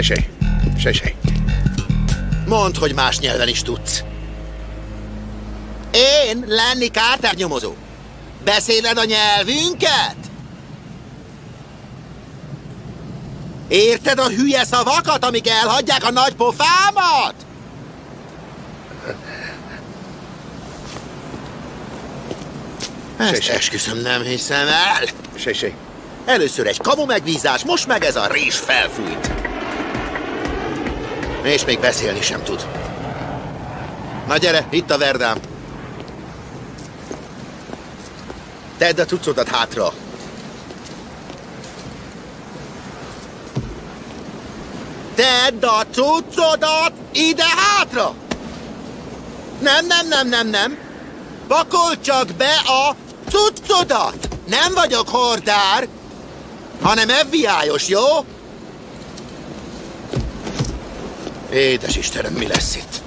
Sej. Mondd, hogy más nyelven is tudsz. Én lenni kártányomozó. Beszéled a nyelvünket? Érted a hülye szavakat, amik elhagyják a nagy pofámat? Ezt esküszöm, nem hiszem el. Sej. Először egy kamu megbízás, most meg ez a rés felfújt. És még beszélni sem tud. Na gyere, itt a verdám. Tedd a cuccodat hátra. Tedd a cuccodat ide hátra! Nem. Pakold csak be a cuccodat! Nem vagyok hordár, hanem FBI-os, jó? Édes Istenem, mi lesz itt?